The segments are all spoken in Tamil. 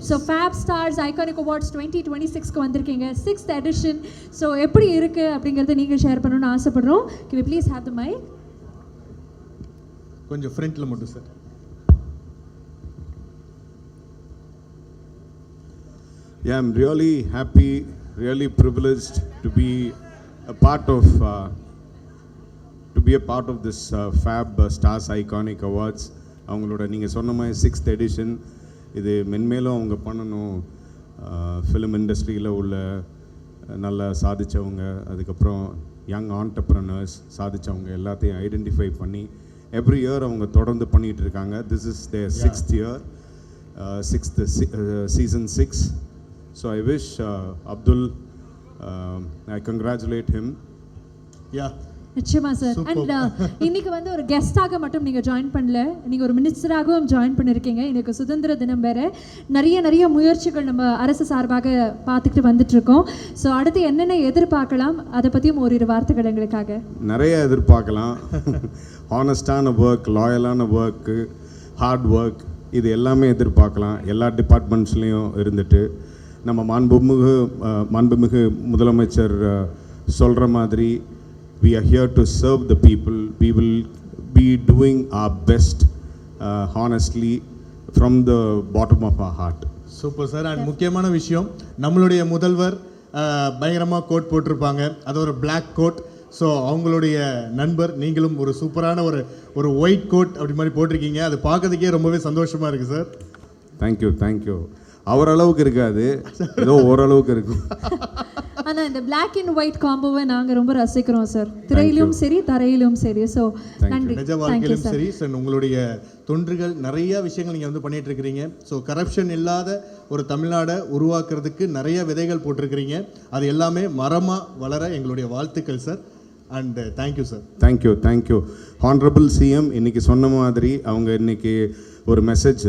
ஸோ ஃபேப் ஸ்டார்ஸ் ஐகானிக் அவார்ட்ஸ் 2026க்கு வந்திருக்கீங்க 6th எடிஷன். ஸோ எப்படி இருக்குது அப்படிங்கிறத நீங்கள் ஷேர் பண்ணணும்னு ஆசைப்படுறோம். Can we please have the mic? கொஞ்சம் ஃப்ரண்ட்டில் மட்டும் sir. Yeah, I'm really happy, really privileged to be a part of this Fab Stars Iconic Awards. அவங்களோட நீங்கள் சொன்ன மாதிரி 6th எடிஷன். இது மென்மேலும் அவங்க பண்ணணும். ஃபிலிம் இண்டஸ்ட்ரியில் உள்ள நல்லா சாதித்தவங்க, அதுக்கப்புறம் யங் ஆண்டர்ப்ரனர்ஸ் சாதித்தவங்க எல்லாத்தையும் ஐடென்டிஃபை பண்ணி எவ்ரி இயர் அவங்க தொடர்ந்து பண்ணிகிட்டு இருக்காங்க. This is their 6th year, 6th season 6. So I wish Abdul, I congratulate him. Yeah. நிச்சயமா சார். அண்ட் இன்னைக்கு வந்து ஒரு கெஸ்டாக மட்டும் நீங்கள் ஜாயின் பண்ணல, நீங்கள் ஒரு மினிஸ்டராகவும் ஜாயின் பண்ணியிருக்கீங்க. இன்னைக்கு சுதந்திர தினம் வேறு. நிறைய முயற்சிகள் நம்ம அரசு சார்பாக பார்த்துக்கிட்டு வந்துட்டுருக்கோம். ஸோ அடுத்து என்னென்ன எதிர்பார்க்கலாம், அதை பற்றியும் ஓரிரு வார்த்தைகள் எங்களுக்காக. நிறைய எதிர்பார்க்கலாம். ஹானஸ்டான ஒர்க், லாயலான ஒர்க்கு, ஹார்ட் ஒர்க், இது எல்லாமே எதிர்பார்க்கலாம். எல்லா டிபார்ட்மெண்ட்ஸ்லேயும் இருந்துட்டு நம்ம மாண்புமிகு முதலமைச்சர் சொல்கிற மாதிரி we are here to serve the people. We will be doing our best honestly from the bottom of our heart. Super sir. And முக்கியமான விஷயம், நம்மளுடைய முதல்வர் பயங்கரமாக கோட் போட்டிருப்பாங்க. அது ஒரு பிளாக் கோட். ஸோ அவங்களுடைய நண்பர் நீங்களும் ஒரு சூப்பரான ஒரு ஒயிட் கோட் அப்படி மாதிரி போட்டிருக்கீங்க. அது பார்க்கறதுக்கே ரொம்பவே சந்தோஷமாக இருக்குது சார். தேங்க்யூ. அவர் அளவுக்கு இருக்காது, ஏதோ ஓரளவுக்கு இருக்கும். ஆனால் இந்த பிளாக் அண்ட் ஒயிட் காம்போவை நாங்கள் ரொம்ப ரசிக்கிறோம் சார். திரையிலும் சரி, தரையிலும் சரி. ஸோ நன்றி. நிஜ வாழ்க்கையிலும் சரி சார். உங்களுடைய தொன்றுகள் நிறைய விஷயங்கள் நீங்கள் வந்து பண்ணிட்டு இருக்கிறீங்க. ஸோ கரப்ஷன் இல்லாத ஒரு தமிழ்நாடை உருவாக்குறதுக்கு நிறைய விதைகள் போட்டிருக்கிறீங்க. அது எல்லாமே மரமாக வளர எங்களுடைய வாழ்த்துக்கள் sir. And thank you sir. Thank you. Honourable CM இன்னைக்கு சொன்ன மாதிரி அவங்க இன்னைக்கு ஒரு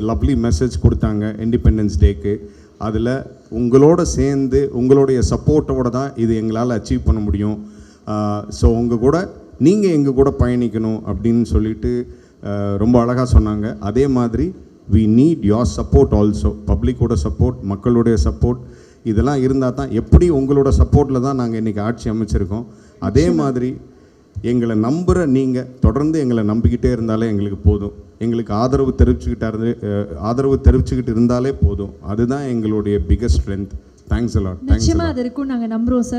லவ்லி மெசேஜ் கொடுத்தாங்க இண்டிபெண்டன்ஸ் டேக்கு. அதில் உங்களோட சேர்ந்து உங்களுடைய சப்போர்ட்டோடு தான் இது எங்களால் அச்சீவ் பண்ண முடியும். ஸோ நீங்கள் எங்கள் கூட பயணிக்கணும் அப்படின்னு சொல்லிட்டு ரொம்ப அழகாக சொன்னாங்க. அதே மாதிரி we need your support also. பப்ளிக்கோட சப்போர்ட், மக்களுடைய சப்போர்ட், இதெல்லாம் இருந்தால் தான், எப்படி உங்களோட சப்போர்ட்டில் தான் நாங்கள் இன்றைக்கி ஆட்சி அமைச்சிருக்கோம். அதே மாதிரி எங்களை நம்புகிற நீங்கள் தொடர்ந்து எங்களை நம்பிக்கிட்டே இருந்தாலே எங்களுக்கு போதும். எங்களுக்கு ஆதரவு தெரிவிச்சுக்கிட்டு இருந்தாலே போதும். அதுதான் எங்களுடைய biggest strength. Thanks a lot. நிச்சயமாக அது இருக்கும், நாங்கள் நம்புகிறோம் சார்.